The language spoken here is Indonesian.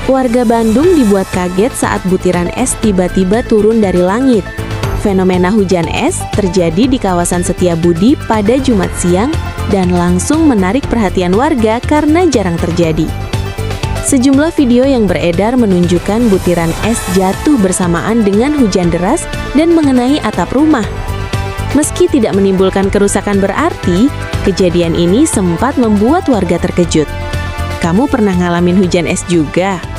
Warga Bandung dibuat kaget saat butiran es tiba-tiba turun dari langit. Fenomena hujan es terjadi di kawasan Setiabudi pada Jumat siang dan langsung menarik perhatian warga karena jarang terjadi. Sejumlah video yang beredar menunjukkan butiran es jatuh bersamaan dengan hujan deras dan mengenai atap rumah. Meski tidak menimbulkan kerusakan berarti, kejadian ini sempat membuat warga terkejut. Kamu pernah ngalamin hujan es juga?